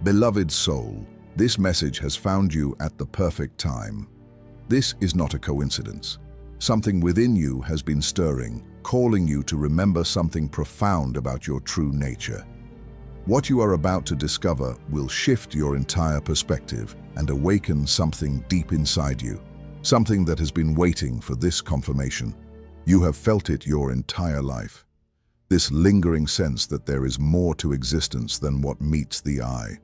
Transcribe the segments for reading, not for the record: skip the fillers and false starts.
Beloved soul, this message has found you at the perfect time. This is not a coincidence. Something within you has been stirring, calling you to remember something profound about your true nature. What you are about to discover will shift your entire perspective and awaken something deep inside you, something that has been waiting for this confirmation. You have felt it your entire life. This lingering sense that there is more to existence than what meets the eye,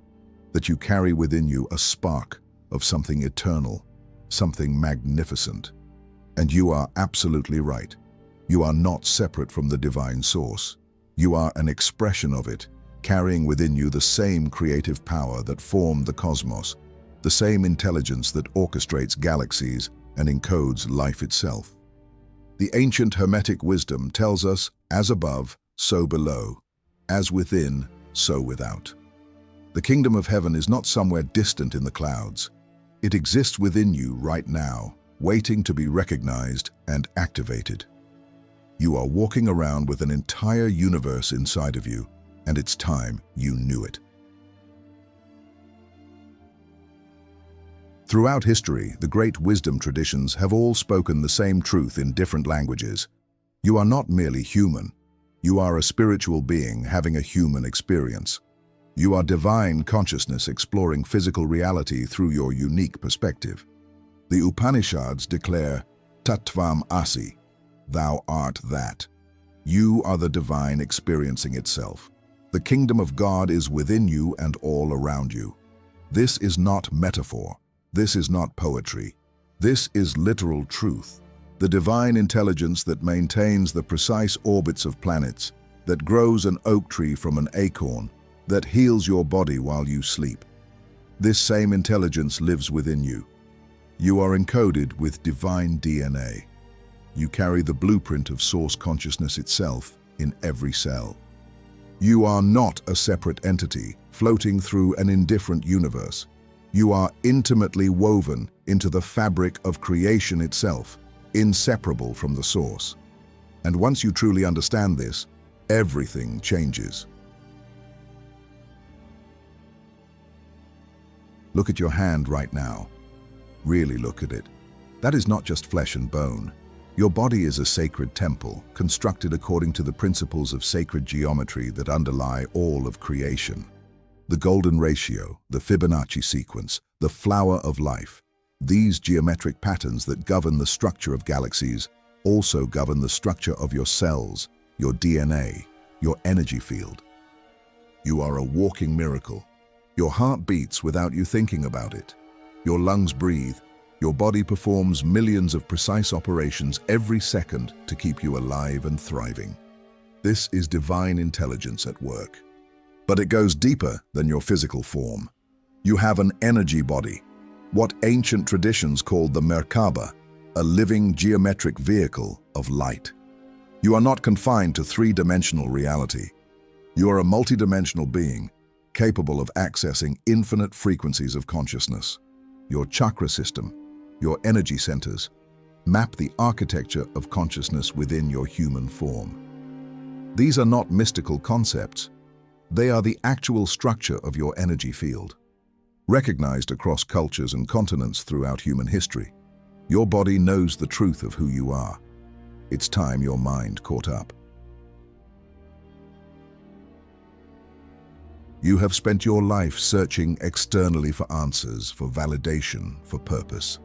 that you carry within you a spark of something eternal, something magnificent. And you are absolutely right. You are not separate from the divine source. You are an expression of it, carrying within you the same creative power that formed the cosmos, the same intelligence that orchestrates galaxies and encodes life itself. The ancient Hermetic wisdom tells us, as above, so below, as within, so without. The kingdom of heaven is not somewhere distant in the clouds. It exists within you right now, waiting to be recognized and activated. You are walking around with an entire universe inside of you, and it's time you knew it. Throughout history, the great wisdom traditions have all spoken the same truth in different languages. You are not merely human. You are a spiritual being having a human experience. You are divine consciousness exploring physical reality through your unique perspective. The Upanishads declare, Tattvam Asi, thou art that. You are the divine experiencing itself. The kingdom of God is within you and all around you. This is not metaphor. This is not poetry. This is literal truth. The divine intelligence that maintains the precise orbits of planets, that grows an oak tree from an acorn, that heals your body while you sleep. This same intelligence lives within you. You are encoded with divine DNA. You carry the blueprint of source consciousness itself in every cell. You are not a separate entity floating through an indifferent universe. You are intimately woven into the fabric of creation itself, inseparable from the source. And once you truly understand this, everything changes. Look at your hand right now. Really look at it. That is not just flesh and bone. Your body is a sacred temple, constructed according to the principles of sacred geometry that underlie all of creation. The golden ratio, the Fibonacci sequence, the flower of life. These geometric patterns that govern the structure of galaxies also govern the structure of your cells, your DNA, your energy field. You are a walking miracle. Your heart beats without you thinking about it. Your lungs breathe. Your body performs millions of precise operations every second to keep you alive and thriving. This is divine intelligence at work. But it goes deeper than your physical form. You have an energy body, what ancient traditions called the Merkaba, a living geometric vehicle of light. You are not confined to three-dimensional reality. You are a multidimensional being, capable of accessing infinite frequencies of consciousness. Your chakra system, your energy centers, map the architecture of consciousness within your human form. These are not mystical concepts. They are the actual structure of your energy field. Recognized across cultures and continents throughout human history, your body knows the truth of who you are. It's time your mind caught up. You have spent your life searching externally for answers, for validation, for purpose.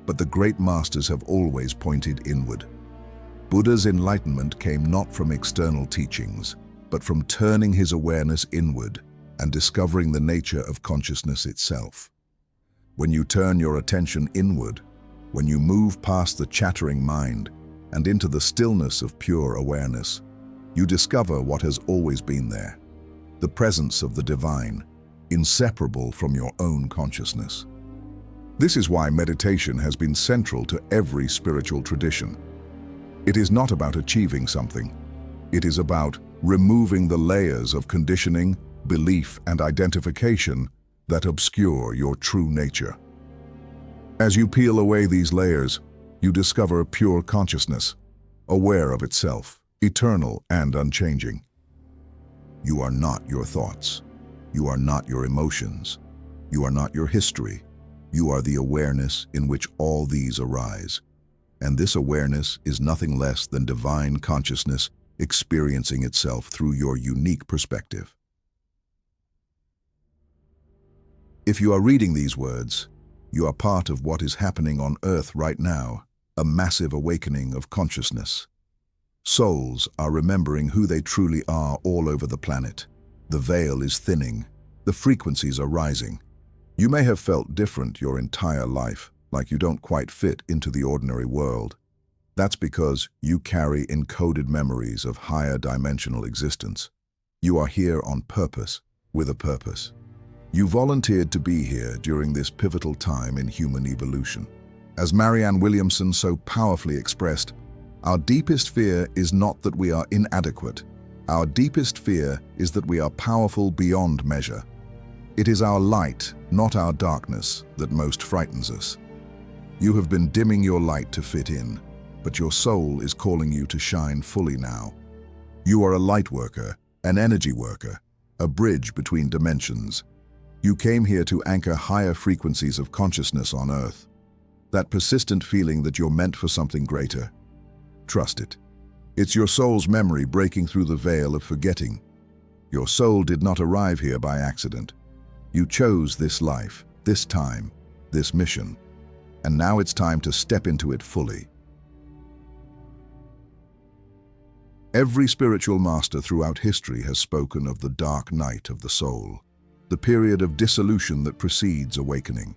But the great masters have always pointed inward. Buddha's enlightenment came not from external teachings, but from turning his awareness inward and discovering the nature of consciousness itself. When you turn your attention inward, when you move past the chattering mind and into the stillness of pure awareness, you discover what has always been there, the presence of the divine, inseparable from your own consciousness. This is why meditation has been central to every spiritual tradition. It is not about achieving something. It is about removing the layers of conditioning, belief, and identification that obscure your true nature. As you peel away these layers, you discover a pure consciousness, aware of itself, eternal and unchanging. You are not your thoughts. You are not your emotions. You are not your history. You are the awareness in which all these arise. And this awareness is nothing less than divine consciousness experiencing itself through your unique perspective. If you are reading these words, you are part of what is happening on Earth right now, a massive awakening of consciousness. Souls are remembering who they truly are all over the planet. The veil is thinning. The frequencies are rising. You may have felt different your entire life, like you don't quite fit into the ordinary world. That's because you carry encoded memories of higher dimensional existence. You are here on purpose, with a purpose. You volunteered to be here during this pivotal time in human evolution. As Marianne Williamson so powerfully expressed, our deepest fear is not that we are inadequate. Our deepest fear is that we are powerful beyond measure. It is our light, not our darkness, that most frightens us. You have been dimming your light to fit in, but your soul is calling you to shine fully now. You are a light worker, an energy worker, a bridge between dimensions. You came here to anchor higher frequencies of consciousness on Earth. That persistent feeling that you're meant for something greater. Trust it. It's your soul's memory breaking through the veil of forgetting. Your soul did not arrive here by accident. You chose this life, this time, this mission, and now it's time to step into it fully. Every spiritual master throughout history has spoken of the dark night of the soul, the period of dissolution that precedes awakening.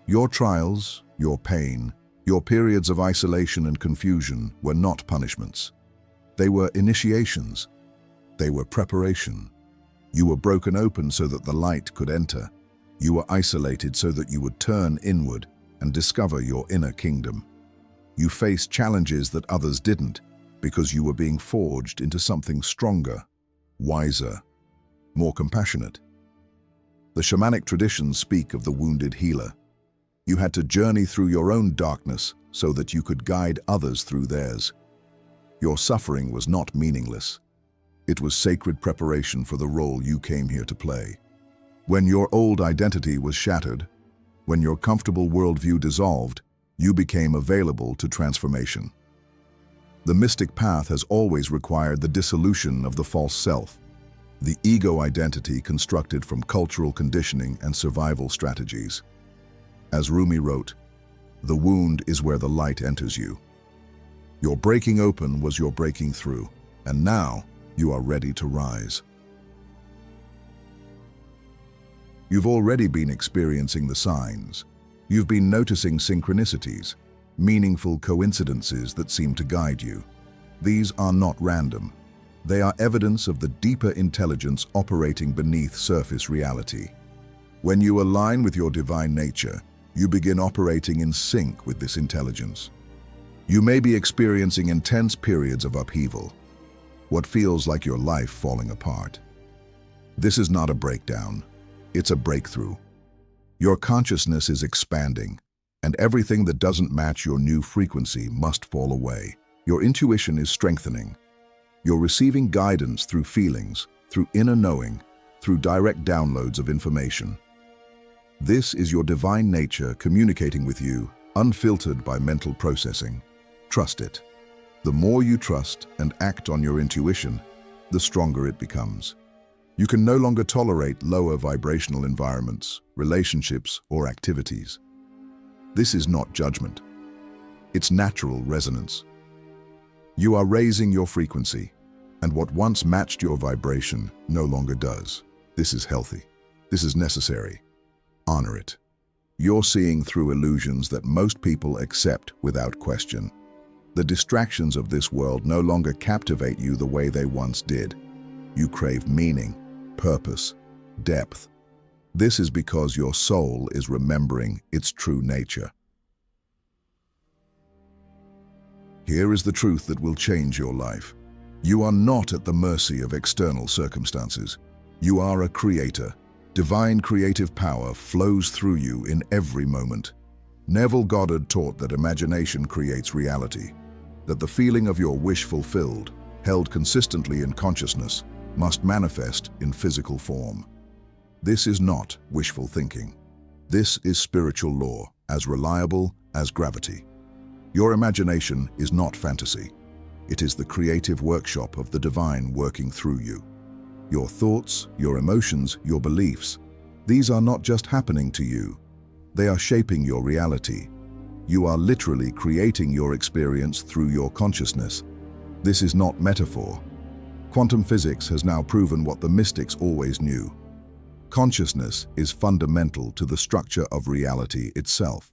Your trials, your pain, your periods of isolation and confusion were not punishments. They were initiations. They were preparation. You were broken open so that the light could enter. You were isolated so that you would turn inward and discover your inner kingdom. You faced challenges that others didn't because you were being forged into something stronger, wiser, more compassionate. The shamanic traditions speak of the wounded healer. You had to journey through your own darkness so that you could guide others through theirs. Your suffering was not meaningless. It was sacred preparation for the role you came here to play. When your old identity was shattered, when your comfortable worldview dissolved, you became available to transformation. The mystic path has always required the dissolution of the false self, the ego identity constructed from cultural conditioning and survival strategies. As Rumi wrote, "The wound is where the light enters you." Your breaking open was your breaking through, and now you are ready to rise. You've already been experiencing the signs. You've been noticing synchronicities, meaningful coincidences that seem to guide you. These are not random. They are evidence of the deeper intelligence operating beneath surface reality. When you align with your divine nature, you begin operating in sync with this intelligence. You may be experiencing intense periods of upheaval, what feels like your life falling apart. This is not a breakdown, it's a breakthrough. Your consciousness is expanding, and everything that doesn't match your new frequency must fall away. Your intuition is strengthening. You're receiving guidance through feelings, through inner knowing, through direct downloads of information. This is your divine nature communicating with you, unfiltered by mental processing. Trust it. The more you trust and act on your intuition, the stronger it becomes. You can no longer tolerate lower vibrational environments, relationships, or activities. This is not judgment. It's natural resonance. You are raising your frequency, and what once matched your vibration no longer does. This is healthy. This is necessary. Honor it. You're seeing through illusions that most people accept without question. The distractions of this world no longer captivate you the way they once did. You crave meaning, purpose, depth. This is because your soul is remembering its true nature. Here is the truth that will change your life. You are not at the mercy of external circumstances. You are a creator. Divine creative power flows through you in every moment. Neville Goddard taught that imagination creates reality, that the feeling of your wish fulfilled, held consistently in consciousness, must manifest in physical form. This is not wishful thinking. This is spiritual law, as reliable as gravity. Your imagination is not fantasy. It is the creative workshop of the divine working through you. Your thoughts, your emotions, your beliefs, these are not just happening to you. They are shaping your reality. You are literally creating your experience through your consciousness. This is not metaphor. Quantum physics has now proven what the mystics always knew. Consciousness is fundamental to the structure of reality itself.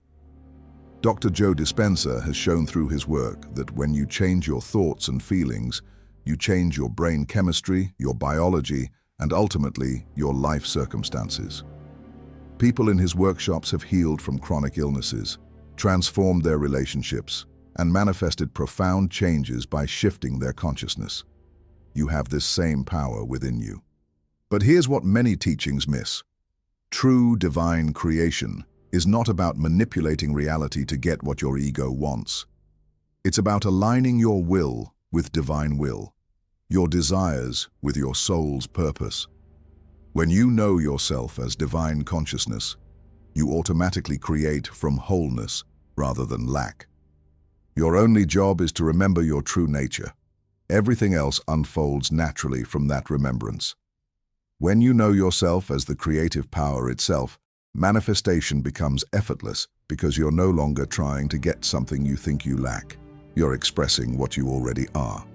Dr. Joe Dispenza has shown through his work that when you change your thoughts and feelings, you change your brain chemistry, your biology, and ultimately your life circumstances. People in his workshops have healed from chronic illnesses, transformed their relationships, and manifested profound changes by shifting their consciousness. You have this same power within you. But here's what many teachings miss. True divine creation is not about manipulating reality to get what your ego wants. It's about aligning your will with divine will, your desires with your soul's purpose. When you know yourself as divine consciousness, you automatically create from wholeness rather than lack. Your only job is to remember your true nature. Everything else unfolds naturally from that remembrance. When you know yourself as the creative power itself, manifestation becomes effortless because you're no longer trying to get something you think you lack. You're expressing what you already are.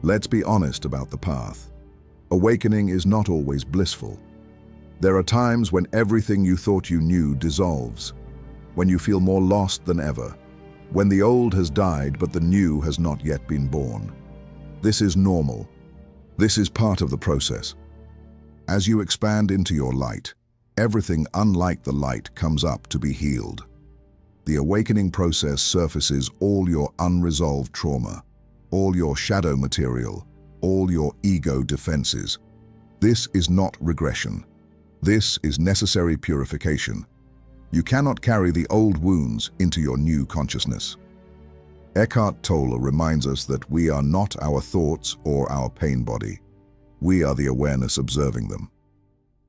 Let's be honest about the path. Awakening is not always blissful. There are times when everything you thought you knew dissolves, when you feel more lost than ever, when the old has died but the new has not yet been born. This is normal. This is part of the process. As you expand into your light, everything unlike the light comes up to be healed. The awakening process surfaces all your unresolved trauma, all your shadow material, all your ego defenses. This is not regression. This is necessary purification. You cannot carry the old wounds into your new consciousness. Eckhart Tolle reminds us that we are not our thoughts or our pain body. We are the awareness observing them.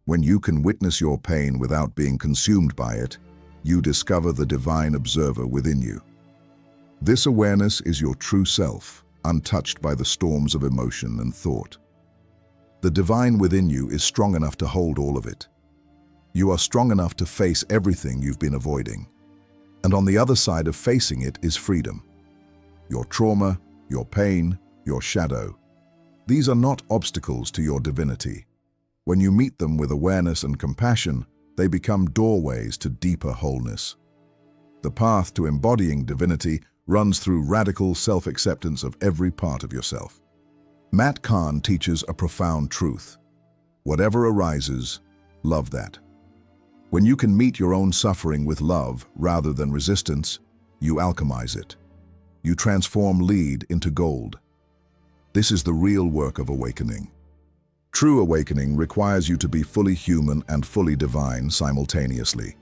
When you can witness your pain without being consumed by it, you discover the divine observer within you. This awareness is your true self, untouched by the storms of emotion and thought. The divine within you is strong enough to hold all of it. You are strong enough to face everything you've been avoiding. And on the other side of facing it is freedom. Your trauma, your pain, your shadow. These are not obstacles to your divinity. When you meet them with awareness and compassion, they become doorways to deeper wholeness. The path to embodying divinity runs through radical self-acceptance of every part of yourself. Matt Kahn teaches a profound truth. Whatever arises, love that. When you can meet your own suffering with love rather than resistance, you alchemize it. You transform lead into gold. This is the real work of awakening. True awakening requires you to be fully human and fully divine simultaneously.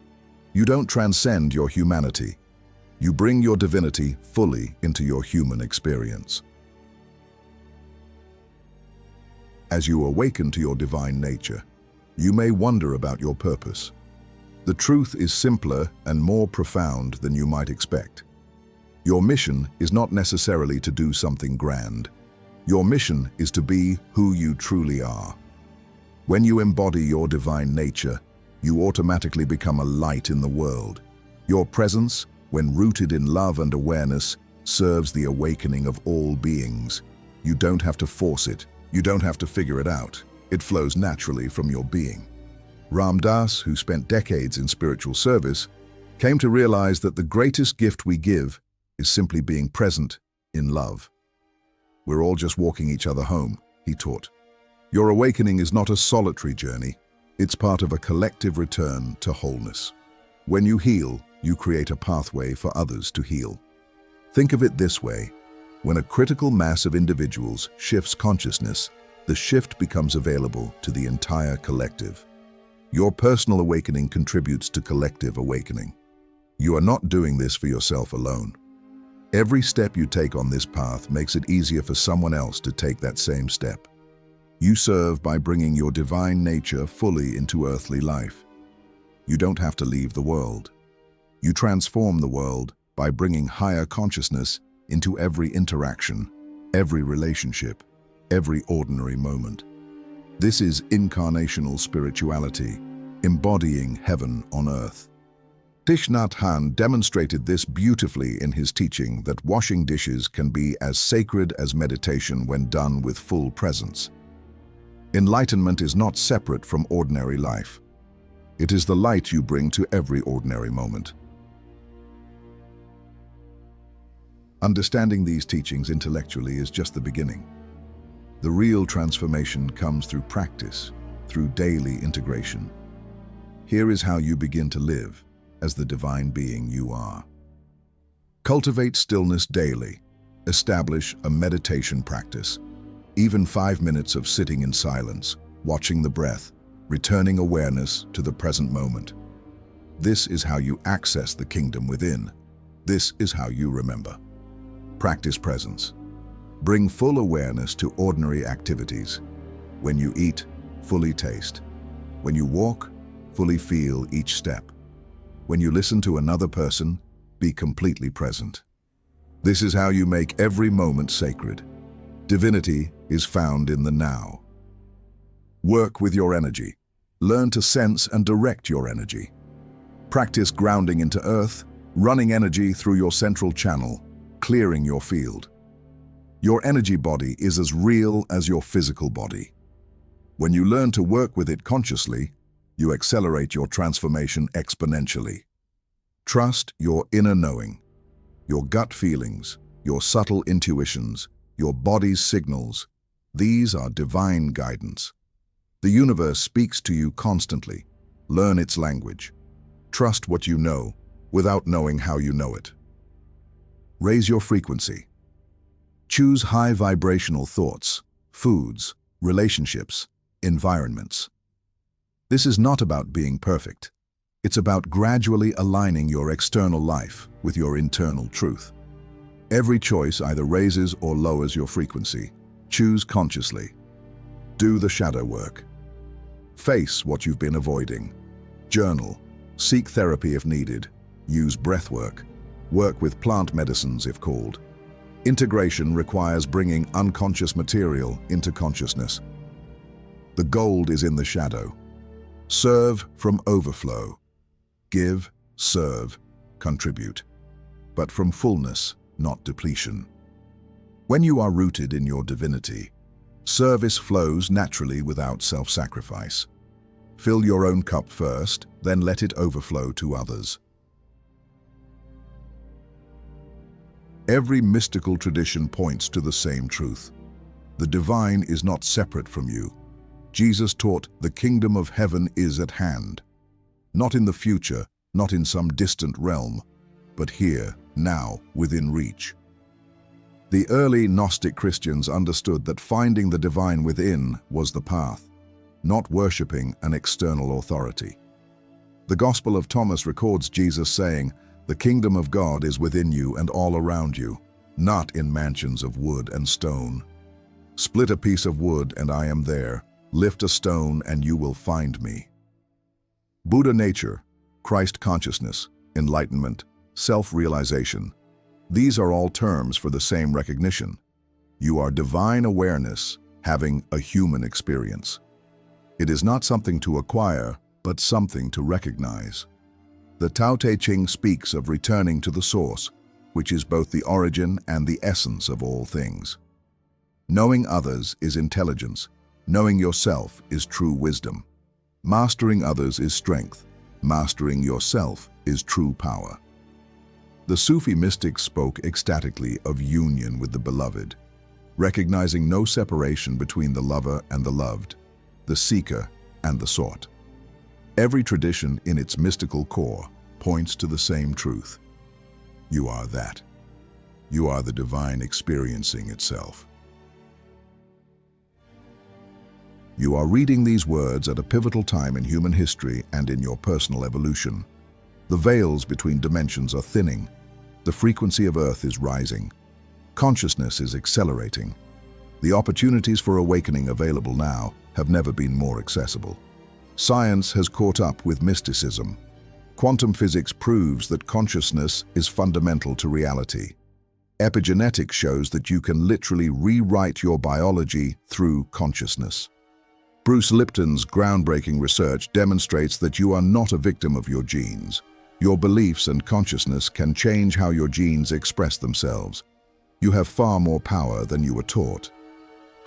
You don't transcend your humanity. You bring your divinity fully into your human experience. As you awaken to your divine nature, you may wonder about your purpose. The truth is simpler and more profound than you might expect. Your mission is not necessarily to do something grand. Your mission is to be who you truly are. When you embody your divine nature, you automatically become a light in the world. Your presence, when rooted in love and awareness, serves the awakening of all beings. You don't have to force it. You don't have to figure it out. It flows naturally from your being. Ram Dass, who spent decades in spiritual service, came to realize that the greatest gift we give is simply being present in love. We're all just walking each other home, he taught. Your awakening is not a solitary journey. It's part of a collective return to wholeness. When you heal, you create a pathway for others to heal. Think of it this way. When a critical mass of individuals shifts consciousness, the shift becomes available to the entire collective. Your personal awakening contributes to collective awakening. You are not doing this for yourself alone. Every step you take on this path makes it easier for someone else to take that same step. You serve by bringing your divine nature fully into earthly life. You don't have to leave the world. You transform the world by bringing higher consciousness into every interaction, every relationship, every ordinary moment. This is incarnational spirituality, embodying heaven on earth. Thich Nhat Hanh demonstrated this beautifully in his teaching that washing dishes can be as sacred as meditation when done with full presence. Enlightenment is not separate from ordinary life. It is the light you bring to every ordinary moment. Understanding these teachings intellectually is just the beginning. The real transformation comes through practice, through daily integration. Here is how you begin to live as the divine being you are. Cultivate stillness daily. Establish a meditation practice. Even 5 minutes of sitting in silence, watching the breath, returning awareness to the present moment. This is how you access the kingdom within. This is how you remember. Practice presence. Bring full awareness to ordinary activities. When you eat, fully taste. When you walk, fully feel each step. When you listen to another person, be completely present. This is how you make every moment sacred. Divinity is found in the now. Work with your energy. Learn to sense and direct your energy. Practice grounding into earth, running energy through your central channel, clearing your field. Your energy body is as real as your physical body. When you learn to work with it consciously, you accelerate your transformation exponentially. Trust your inner knowing, your gut feelings, your subtle intuitions, your body's signals. These are divine guidance. The universe speaks to you constantly. Learn its language. Trust what you know without knowing how you know it. Raise your frequency. Choose high vibrational thoughts, foods, relationships, environments. This is not about being perfect. It's about gradually aligning your external life with your internal truth. Every choice either raises or lowers your frequency. Choose consciously. Do the shadow work. Face what you've been avoiding. Journal. Seek therapy if needed. Use breath work. Work with plant medicines if called. Integration requires bringing unconscious material into consciousness. The gold is in the shadow. Serve from overflow. Give, serve, contribute. But from fullness, not depletion. When you are rooted in your divinity, service flows naturally without self-sacrifice. Fill your own cup first, then let it overflow to others. Every mystical tradition points to the same truth. The divine is not separate from you. Jesus taught the kingdom of heaven is at hand. Not in the future, not in some distant realm, but here, now, within reach. The early Gnostic Christians understood that finding the divine within was the path, not worshipping an external authority. The Gospel of Thomas records Jesus saying, "The kingdom of God is within you and all around you, not in mansions of wood and stone. Split a piece of wood and I am there. Lift a stone and you will find me." Buddha nature, Christ consciousness, enlightenment, self-realization. These are all terms for the same recognition. You are divine awareness, having a human experience. It is not something to acquire, but something to recognize. The Tao Te Ching speaks of returning to the source, which is both the origin and the essence of all things. Knowing others is intelligence. Knowing yourself is true wisdom. Mastering others is strength. Mastering yourself is true power. The Sufi mystics spoke ecstatically of union with the beloved, recognizing no separation between the lover and the loved, the seeker and the sought. Every tradition in its mystical core points to the same truth. You are that. You are the divine experiencing itself. You are reading these words at a pivotal time in human history and in your personal evolution. The veils between dimensions are thinning. The frequency of Earth is rising. Consciousness is accelerating. The opportunities for awakening available now have never been more accessible. Science has caught up with mysticism. Quantum physics proves that consciousness is fundamental to reality. Epigenetics shows that you can literally rewrite your biology through consciousness. Bruce Lipton's groundbreaking research demonstrates that you are not a victim of your genes. Your beliefs and consciousness can change how your genes express themselves. You have far more power than you were taught.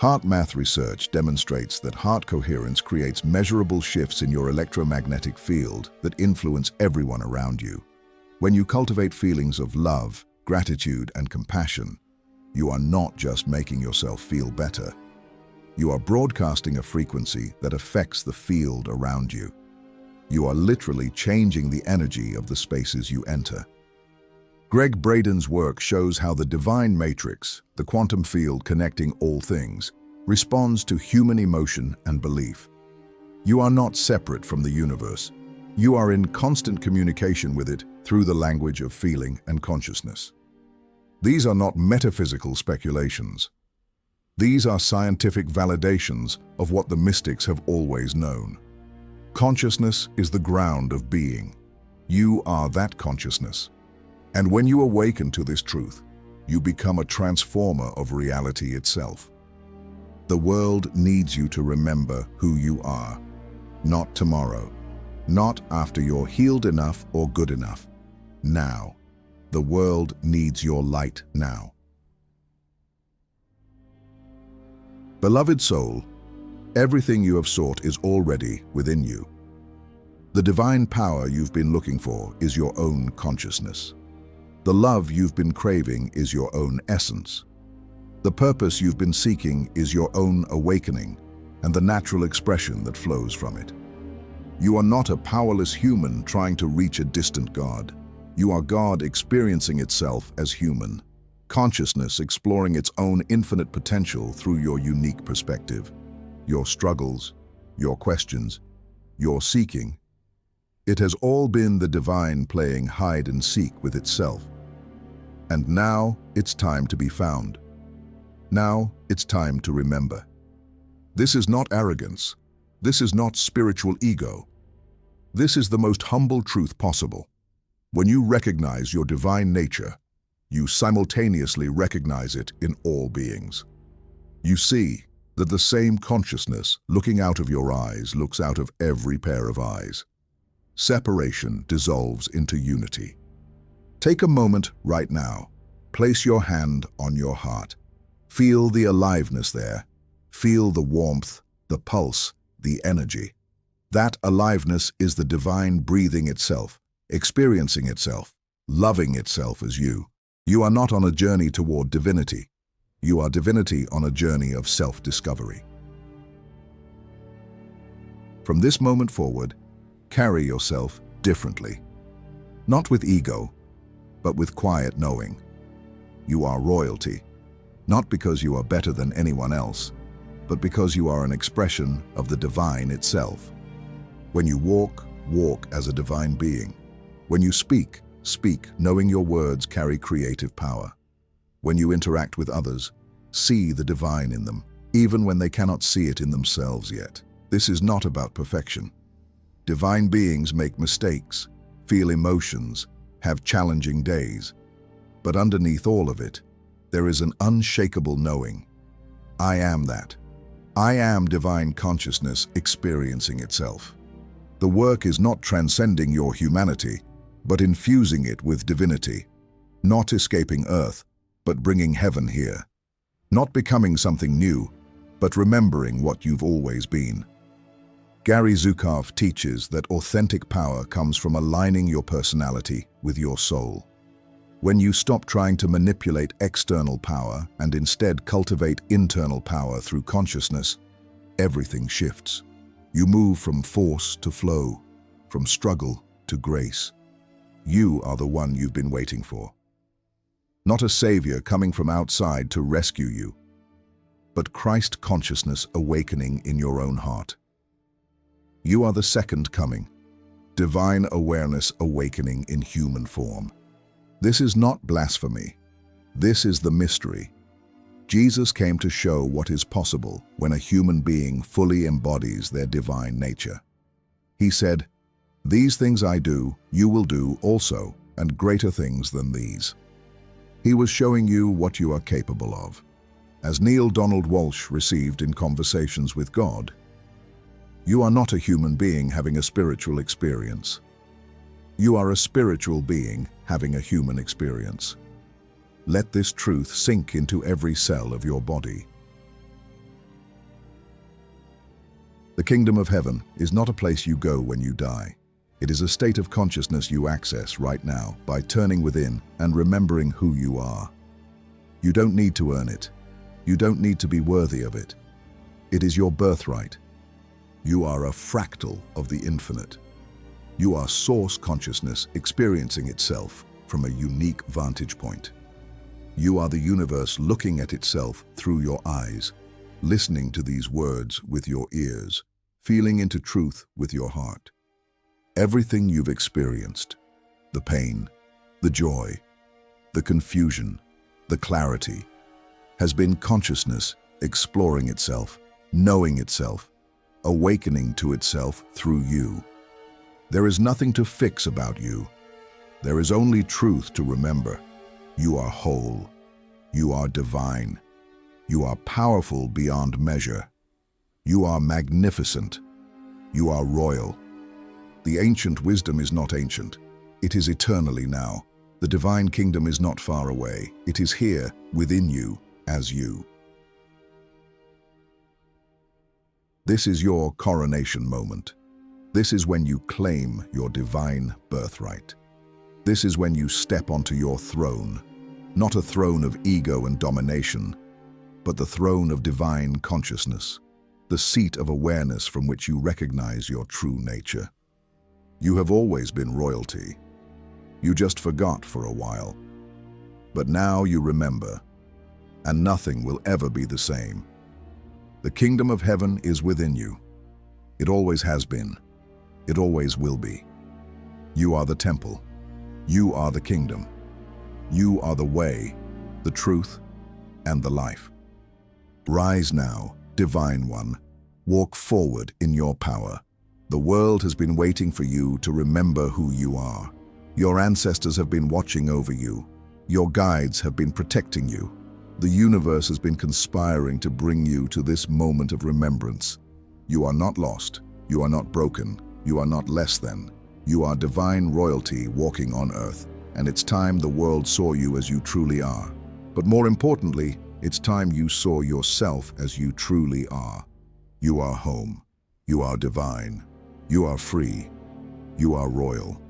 Heart math research demonstrates that heart coherence creates measurable shifts in your electromagnetic field that influence everyone around you. When you cultivate feelings of love, gratitude, and compassion, you are not just making yourself feel better. You are broadcasting a frequency that affects the field around you. You are literally changing the energy of the spaces you enter. Greg Braden's work shows how the divine matrix, the quantum field connecting all things, responds to human emotion and belief. You are not separate from the universe. You are in constant communication with it through the language of feeling and consciousness. These are not metaphysical speculations. These are scientific validations of what the mystics have always known. Consciousness is the ground of being. You are that consciousness. And when you awaken to this truth, you become a transformer of reality itself. The world needs you to remember who you are. Not tomorrow. Not after you're healed enough or good enough. Now. The world needs your light now. Beloved soul, everything you have sought is already within you. The divine power you've been looking for is your own consciousness. The love you've been craving is your own essence. The purpose you've been seeking is your own awakening and the natural expression that flows from it. You are not a powerless human trying to reach a distant God. You are God experiencing itself as human, consciousness exploring its own infinite potential through your unique perspective, your struggles, your questions, your seeking. It has all been the divine playing hide and seek with itself. And now it's time to be found. Now it's time to remember. This is not arrogance. This is not spiritual ego. This is the most humble truth possible. When you recognize your divine nature, you simultaneously recognize it in all beings. You see that the same consciousness looking out of your eyes looks out of every pair of eyes. Separation dissolves into unity. Take a moment right now. Place your hand on your heart. Feel the aliveness there. Feel the warmth, the pulse, the energy. That aliveness is the divine breathing itself, experiencing itself, loving itself as you. You are not on a journey toward divinity. You are divinity on a journey of self-discovery. From this moment forward, carry yourself differently. Not with ego, but with quiet knowing. You are royalty, not because you are better than anyone else, but because you are an expression of the divine itself. When you walk, walk as a divine being. When you speak, speak knowing your words carry creative power. When you interact with others, see the divine in them, even when they cannot see it in themselves yet. This is not about perfection. Divine beings make mistakes, feel emotions, have challenging days. But underneath all of it, there is an unshakable knowing. I am that. I am divine consciousness experiencing itself. The work is not transcending your humanity, but infusing it with divinity. Not escaping earth, but bringing heaven here. Not becoming something new, but remembering what you've always been. Gary Zukav teaches that authentic power comes from aligning your personality with your soul. When you stop trying to manipulate external power and instead cultivate internal power through consciousness, everything shifts. You move from force to flow, from struggle to grace. You are the one you've been waiting for. Not a savior coming from outside to rescue you, but Christ consciousness awakening in your own heart. You are the second coming, divine awareness awakening in human form. This is not blasphemy. This is the mystery. Jesus came to show what is possible when a human being fully embodies their divine nature. He said, "These things I do, you will do also, and greater things than these." He was showing you what you are capable of. As Neil Donald Walsh received in Conversations with God, you are not a human being having a spiritual experience. You are a spiritual being having a human experience. Let this truth sink into every cell of your body. The kingdom of heaven is not a place you go when you die. It is a state of consciousness you access right now by turning within and remembering who you are. You don't need to earn it. You don't need to be worthy of it. It is your birthright. You are a fractal of the infinite. You are source consciousness experiencing itself from a unique vantage point. You are the universe looking at itself through your eyes, listening to these words with your ears, feeling into truth with your heart. Everything you've experienced, the pain, the joy, the confusion, the clarity, has been consciousness exploring itself, knowing itself, awakening to itself through you. There is nothing to fix about you. There is only truth to remember. You are whole. You are divine. You are powerful beyond measure. You are magnificent. You are royal. The ancient wisdom is not ancient. It is eternally now. The divine kingdom is not far away. It is here, within you, as you. This is your coronation moment. This is when you claim your divine birthright. This is when you step onto your throne, not a throne of ego and domination, but the throne of divine consciousness, the seat of awareness from which you recognize your true nature. You have always been royalty. You just forgot for a while. But now you remember, and nothing will ever be the same. The kingdom of heaven is within you. It always has been. It always will be. You are the temple. You are the kingdom. You are the way, the truth, and the life. Rise now, Divine One. Walk forward in your power. The world has been waiting for you to remember who you are. Your ancestors have been watching over you. Your guides have been protecting you. The universe has been conspiring to bring you to this moment of remembrance. You are not lost. You are not broken. You are not less than. You are divine royalty walking on earth, and it's time the world saw you as you truly are. But more importantly, it's time you saw yourself as you truly are. You are home. You are divine. You are free. You are royal.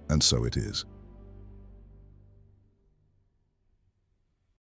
And so it is.